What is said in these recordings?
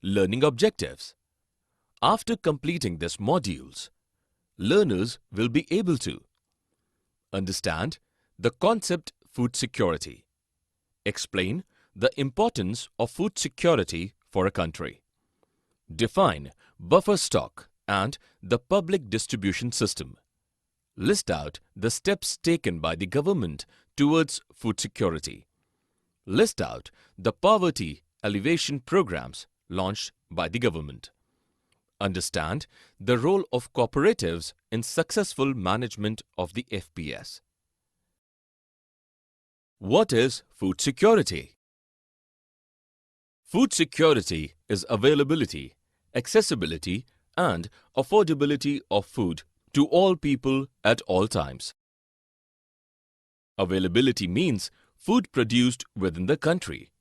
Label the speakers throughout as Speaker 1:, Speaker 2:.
Speaker 1: Learning objectives. After completing these modules, learners will be able to understand the concept food security, explain the importance of food security for a country, define buffer stock and the public distribution system, list out the steps taken by the government towards food security, list out the poverty alleviation programs launched by the government, understand the role of cooperatives in successful management of the FPS. What is food security? Food security is availability, accessibility, and affordability of food to all people at all times. Availability means food produced within the country,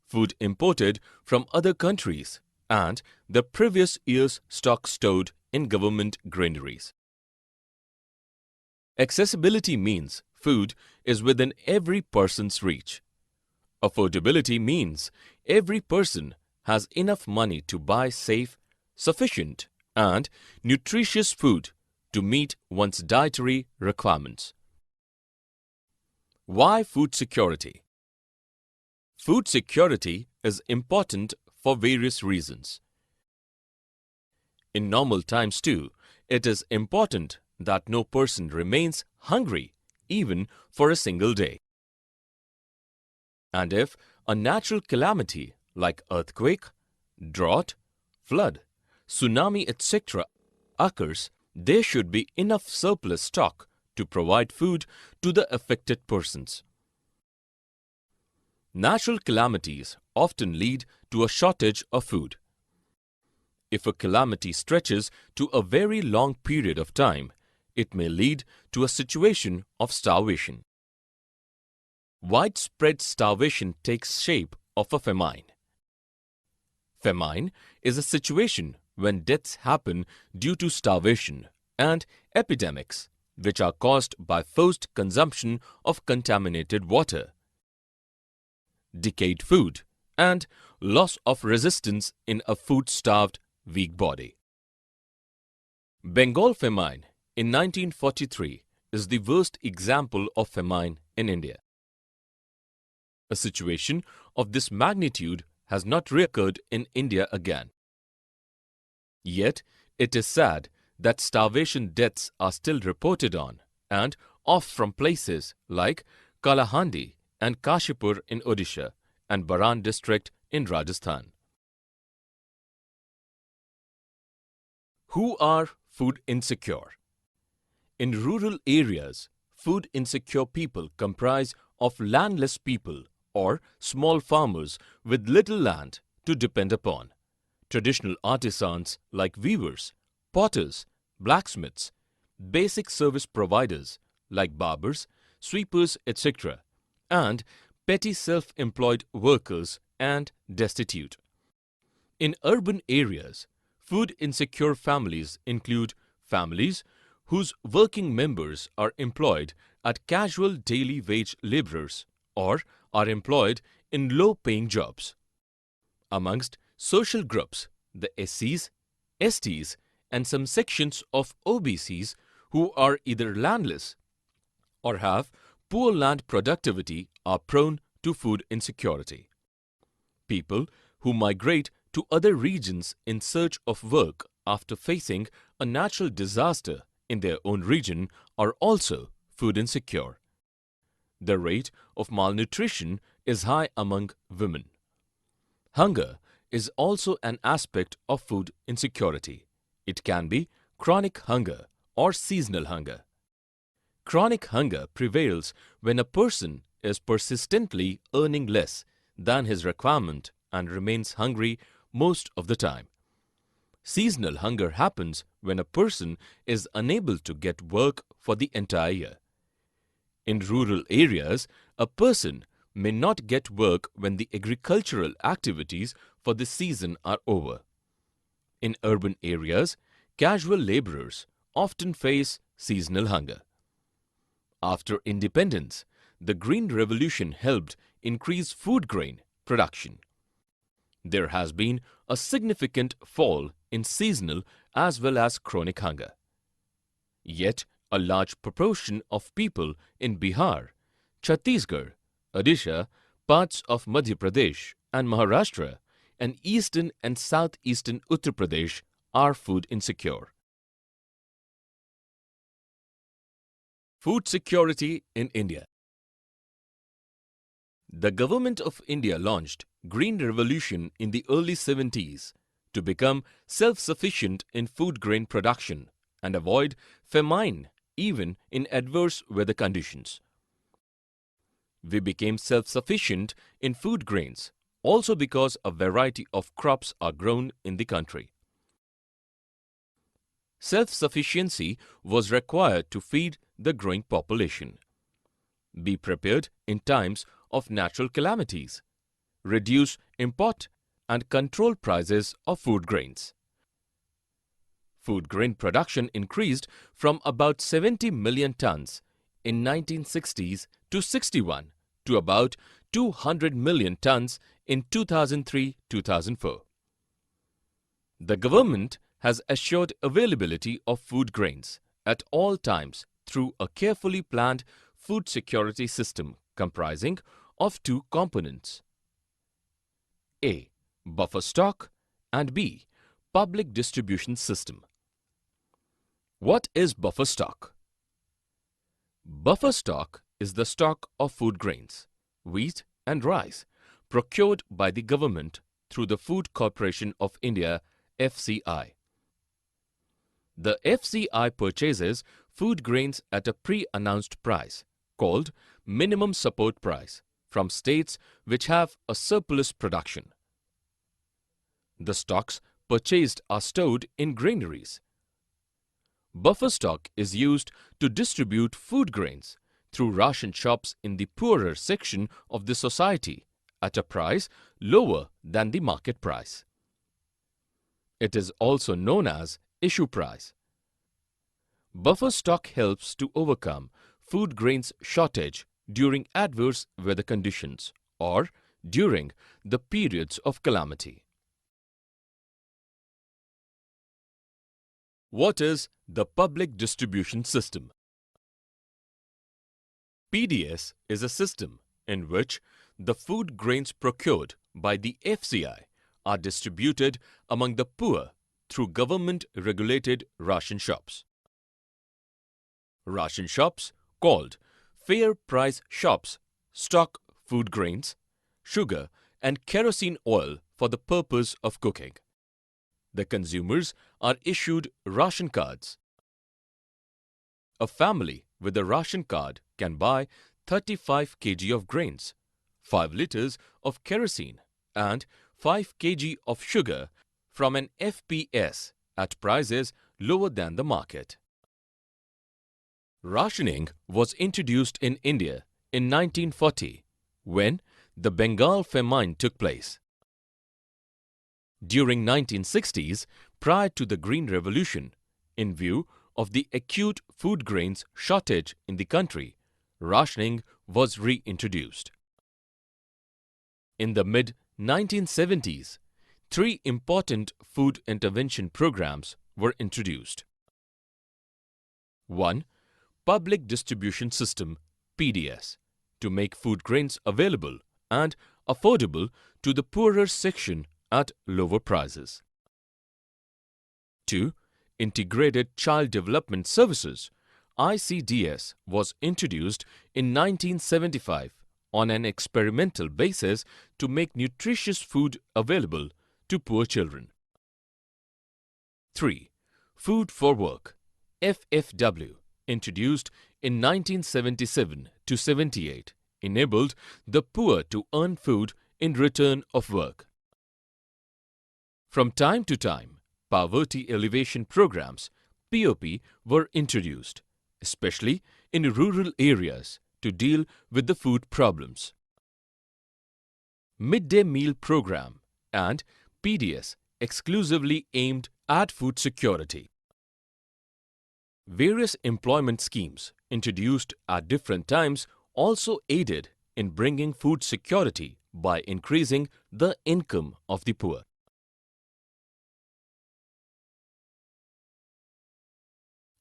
Speaker 1: food imported from other countries, and the previous year's stock stored in government granaries. Accessibility means food is within every person's reach. Affordability means every person has enough money to buy safe, sufficient, and nutritious food to meet one's dietary requirements. Why food security? Food security is important for various reasons. In normal times too, it is important that no person remains hungry even for a single day. And if a natural calamity like earthquake, drought, flood, tsunami, etc. occurs, there should be enough surplus stock to provide food to the affected persons. Natural calamities often lead to a shortage of food. If a calamity stretches to a very long period of time, it may lead to a situation of starvation. Widespread starvation takes shape of a famine. Famine is a situation when deaths happen due to starvation and epidemics which are caused by forced consumption of contaminated water, decayed food, and loss of resistance in a food-starved, weak body. Bengal famine in 1943 is the worst example of famine in India. A situation of this magnitude has not recurred in India again. Yet, it is sad that starvation deaths are still reported on and off from places like Kalahandi and Kashipur in Odisha and Baran district in Rajasthan. Who are food insecure? In rural areas, food insecure people comprise of landless people or small farmers with little land to depend upon, traditional artisans like weavers, potters, blacksmiths, basic service providers like barbers, sweepers, etc., and petty self-employed workers and destitute. In urban areas, food insecure families include families whose working members are employed at casual daily wage laborers or are employed in low-paying jobs. Amongst social groups, the SCs, STs, and some sections of OBCs who are either landless or have poor land productivity are prone to food insecurity. People who migrate to other regions in search of work after facing a natural disaster in their own region are also food insecure. The rate of malnutrition is high among women. Hunger is also an aspect of food insecurity. It can be chronic hunger or seasonal hunger. Chronic hunger prevails when a person is persistently earning less than his requirement and remains hungry most of the time. Seasonal hunger happens when a person is unable to get work for the entire year. In rural areas, a person may not get work when the agricultural activities for the season are over. In urban areas, casual laborers often face seasonal hunger. After independence, the Green Revolution helped increase food grain production. there has been a significant fall in seasonal as well as chronic hunger. Yet, a large proportion of people in Bihar, Chhattisgarh, Odisha, parts of Madhya Pradesh and Maharashtra, and eastern and southeastern Uttar Pradesh are food insecure. Food security in India. The Government of India launched Green Revolution in the early 70s to become self-sufficient in food grain production and avoid famine even in adverse weather conditions. We became self-sufficient in food grains also because a variety of crops are grown in the country. Self-sufficiency was required to feed the growing population. Be prepared in times of natural calamities. Reduce import and control prices of food grains. Food grain production increased from about 70 million tons in 1960s to 61 to about 200 million tons in 2003-2004. The government has assured availability of food grains at all times through a carefully planned food security system comprising of two components: A. Buffer stock, and B. Public distribution system. What is buffer stock? Buffer stock is the stock of food grains, wheat and rice procured by the government through the Food Corporation of India (FCI). The FCI purchases food grains at a pre-announced price called minimum support price from states which have a surplus production. The stocks purchased are stored in granaries. Buffer stock is used to distribute food grains through ration shops in the poorer section of the society at a price lower than the market price. It is also known as issue price. Buffer stock helps to overcome food grains shortage during adverse weather conditions or during the periods of calamity. What is the public distribution system? PDS is a system in which the food grains procured by the FCI are distributed among the poor through government-regulated ration shops. Ration shops, called fair price shops, stock food grains, sugar and kerosene oil for the purpose of cooking. The consumers are issued ration cards. A family with a ration card can buy 35 kg of grains, 5 liters of kerosene and 5 kg of sugar from an FPS at prices lower than the market. Rationing was introduced in India in 1940 when the Bengal famine took place. During 1960s, prior to the Green Revolution, in view of the acute food grains shortage in the country, rationing was reintroduced. In the mid-1970s, 3 important food intervention programs were introduced. 1. Public Distribution System (PDS) to make food grains available and affordable to the poorer section at lower prices. 2. Integrated Child Development Services (ICDS) was introduced in 1975 on an experimental basis to make nutritious food available to poor children. 3. Food for Work (FFW) introduced in 1977 to 78 enabled the poor to earn food in return of work. From time to time, poverty alleviation programs (POP) were introduced, especially in rural areas to deal with the food problems. Midday Meal Program and PDS exclusively aimed at food security. Various employment schemes introduced at different times also aided in bringing food security by increasing the income of the poor.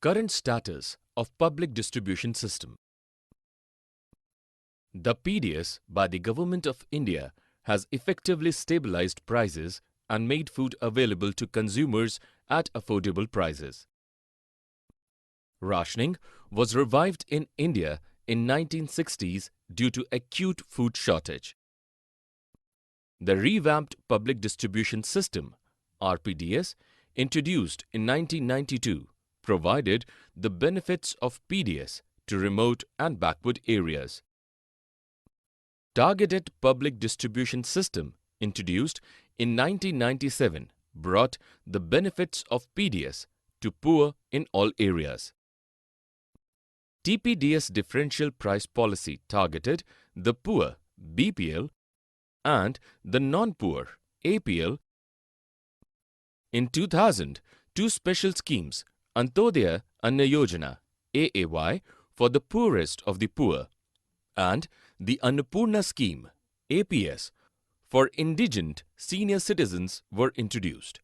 Speaker 1: Current status of public distribution system. The PDS by the Government of India has effectively stabilized prices and made food available to consumers at affordable prices. Rationing was revived in India in 1960s due to acute food shortage. The revamped public distribution system, RPDS, introduced in 1992, provided the benefits of PDS to remote and backward areas. Targeted public distribution system, introduced in 1997, brought the benefits of PDS to poor in all areas. TPDS differential price policy targeted the poor BPL and the non-poor APL. In 2000, two special schemes, Antyodaya Anna Yojana AAY for the poorest of the poor and the Annapurna scheme APS for indigent senior citizens were introduced.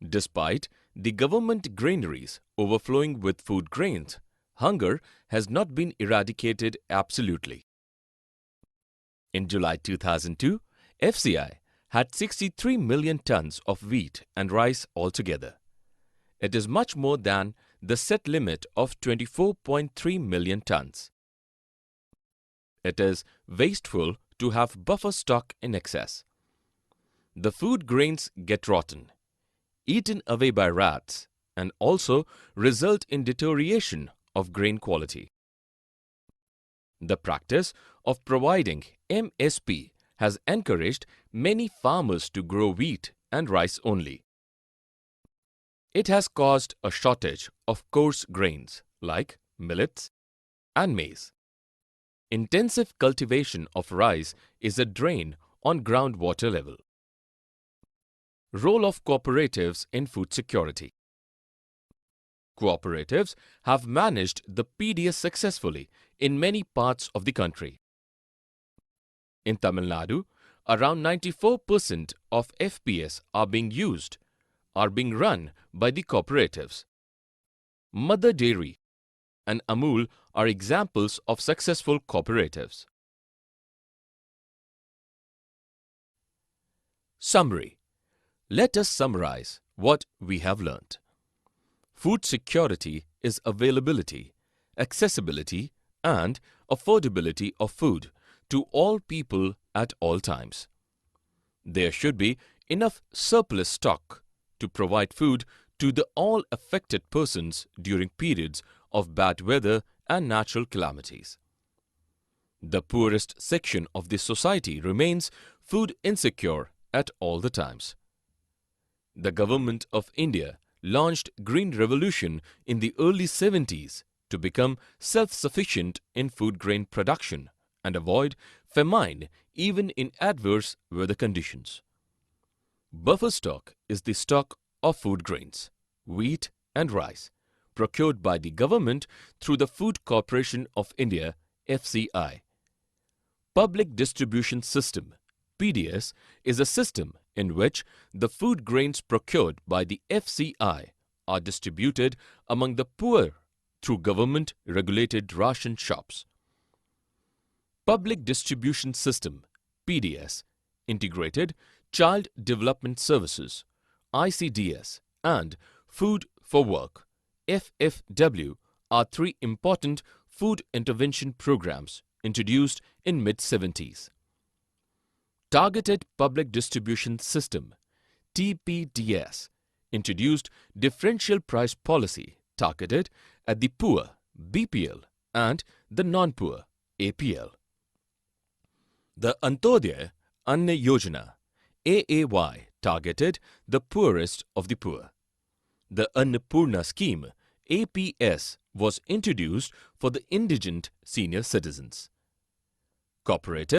Speaker 1: Despite the government granaries overflowing with food grains, hunger has not been eradicated absolutely. In July 2002, FCI had 63 million tons of wheat and rice altogether. It is much more than the set limit of 24.3 million tons. It is wasteful to have buffer stock in excess. The food grains get rotten, eaten away by rats, and also result in deterioration of grain quality. The practice of providing MSP has encouraged many farmers to grow wheat and rice only. It has caused a shortage of coarse grains like millets and maize. Intensive cultivation of rice is a drain on groundwater level. Role of cooperatives in food security. Cooperatives have managed the PDS successfully in many parts of the country. In Tamil Nadu, around 94% of FPS are being run by the cooperatives. Mother Dairy and Amul are examples of successful cooperatives. Summary. Let us summarize what we have learnt. Food security is availability, accessibility and affordability of food to all people at all times. There should be enough surplus stock to provide food to the all affected persons during periods of bad weather and natural calamities. The poorest section of the society remains food insecure at all the times. The Government of India launched Green Revolution in the early 70s to become self-sufficient in food grain production and avoid famine even in adverse weather conditions. Buffer stock is the stock of food grains, wheat and rice, procured by the government through the Food Corporation of India FCI. Public Distribution System PDS is a system in which the food grains procured by the FCI are distributed among the poor through government-regulated ration shops. Public Distribution System PDS, Integrated Child Development Services ICDS and Food for Work FFW are three important food intervention programs introduced in mid-70s. Targeted Public Distribution System TPDS introduced differential price policy targeted at the poor BPL and the non-poor APL. The Antyodaya Anna Yojana AAY targeted the poorest of the poor. The Annapurna scheme APS was introduced for the indigent senior citizens. Cooperative